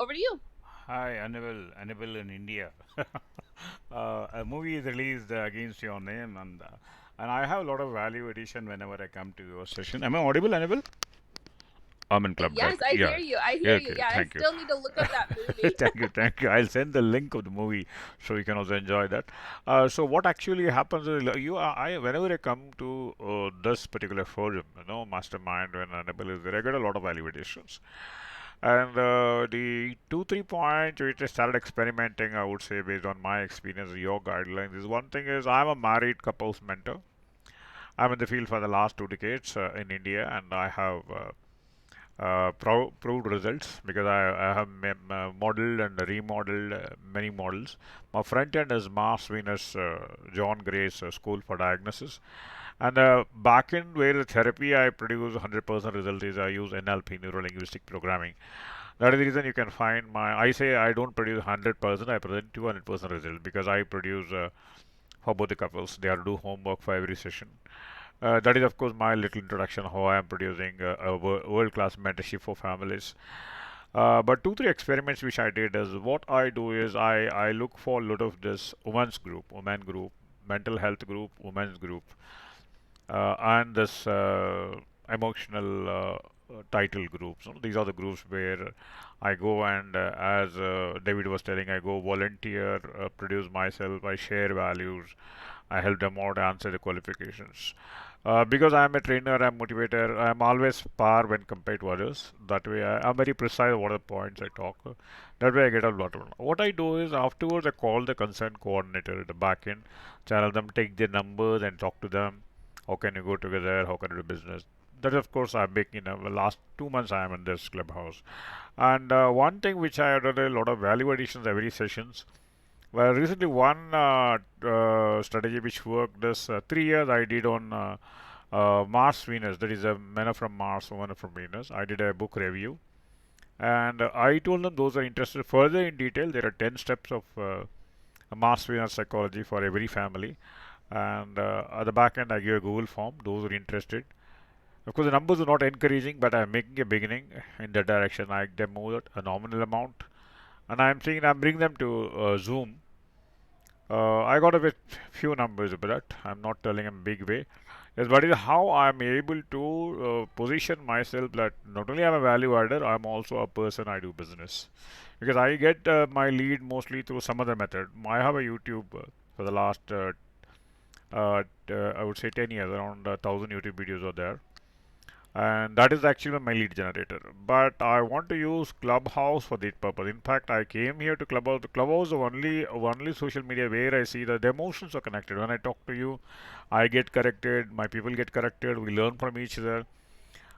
Over to you. Hi, Annabelle in India. A movie is released against your name, and I have a lot of value addition whenever I come to your session. Am I audible, Annabelle? I'm in club deck. Yes, I Yeah. hear you. I Yeah. hear you. Okay. Yeah, I Thank you. still need to look up that movie. Thank you. Thank you. I'll send the link of the movie so you can also enjoy that. So what actually happens is whenever I come to this particular forum, mastermind when Annabelle is there, I get a lot of value additions. And the 2 3 points which I started experimenting, I would say, based on my experience, your guidelines, is one thing is I'm a married couples mentor. I'm in the field for the last 2 decades in India, and I have proved results because I have modeled and remodeled many models. My front end is Mars Venus John Gray's School for Diagnosis, and back end where the therapy I produce 100% result is I use NLP, Neuro Linguistic Programming. That is the reason you can find I say I don't produce 100%, I present 200% result because I produce for both the couples. They have to do homework for every session. That is, of course, my little introduction how I am producing a world-class mentorship for families. But 2 3 experiments which I did is what I do is I look for a lot of this women group, mental health group, women's group, and this emotional title groups. These are the groups where I go and, as David was telling, I go volunteer, produce myself, I share values, I help them out, answer the qualifications. Because I am a trainer, I'm a motivator, I'm always par when compared to others. That way, I'm very precise what are the points I talk. That way, I get a lot of. What I do is afterwards, I call the concerned coordinator at the back end, channel them, take their numbers, and talk to them. How can you go together? How can you do business? That, of course, I'm making. The last 2 months, I am in this clubhouse, and one thing which I have done a lot of value additions every sessions. Well, recently one strategy which worked this 3 years I did on Mars Venus. That is a men from Mars, women from Venus. I did a book review, and I told them those are interested further in detail. There are 10 steps of Mars Venus psychology for every family, and at the back end I give a Google form. Those who are interested. Of course, the numbers are not encouraging, but I'm making a beginning in that direction. I them move a nominal amount, and I'm bringing them to Zoom. I got a bit few numbers, but I'm not telling in big way. Yes, but is how I'm able to position myself that not only I'm a value adder, I'm also a person I do business. Because I get my lead mostly through some other method. I have a YouTube for the last, I would say 10 years, around 1,000 YouTube videos are there, and that is actually my lead generator. But I want to use Clubhouse for that purpose. In fact, I came here to Clubhouse. The Clubhouse is only social media where I see that the emotions are connected. When I talk to you, I get corrected, my people get corrected, we learn from each other.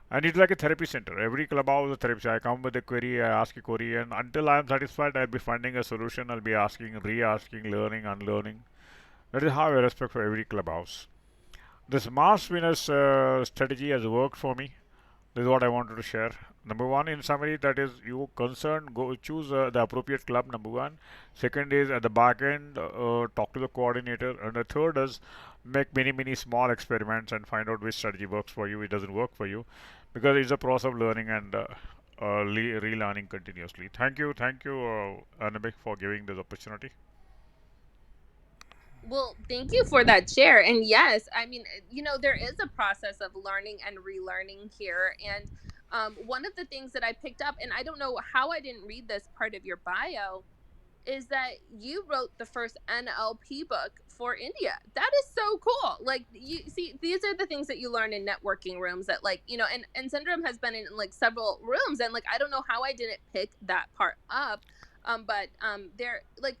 And it's like a therapy center. Every clubhouse is a therapy. I come with a query, I ask a query, and until I am satisfied, I'll be finding a solution. I'll be asking, re-asking, learning, unlearning. That is how I respect for every clubhouse. This Mars Venus strategy has worked for me. This is what I wanted to share. Number one, in summary, that is you concerned, go choose the appropriate club. Number one. Second is at the back end, talk to the coordinator. And the third is make many small experiments and find out which strategy works for you, it doesn't work for you, because it's a process of learning and relearning continuously. Thank you, Anabek, for giving this opportunity. Well, thank you for that share. And yes, I mean, there is a process of learning and relearning here. And one of the things that I picked up, and I don't know how I didn't read this part of your bio, is that you wrote the first NLP book for India. That is so cool. Like, you see, these are the things that you learn in networking rooms that, like, and Syndrome has been in like several rooms, and like I don't know how I didn't pick that part up. But they're like,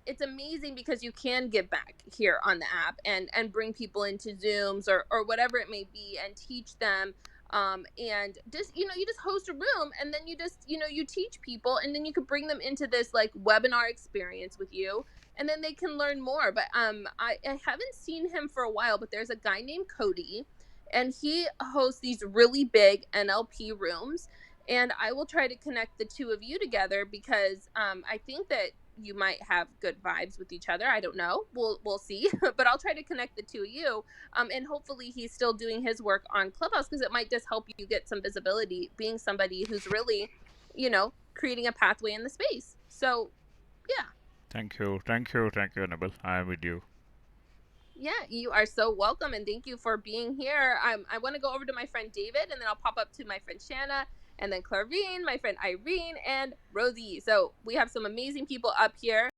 it's amazing because you can give back here on the app and bring people into Zooms or whatever it may be and teach them, and just you just host a room, and then you just you teach people, and then you could bring them into this like webinar experience with you, and then they can learn more. But I haven't seen him for a while, but there's a guy named Cody, and he hosts these really big NLP rooms, and I will try to connect the two of you together because I think that you might have good vibes with each other. I don't know. We'll see. But I'll try to connect the two of you. And hopefully he's still doing his work on Clubhouse, because it might just help you get some visibility, being somebody who's really, you know, creating a pathway in the space. So, yeah. Thank you. Thank you. Thank you, Annabelle. I am with you. Yeah, you are so welcome, and thank you for being here. I want to go over to my friend David, and then I'll pop up to my friend Shanna, and then Clarvine, my friend Irene, and Rosie. So we have some amazing people up here.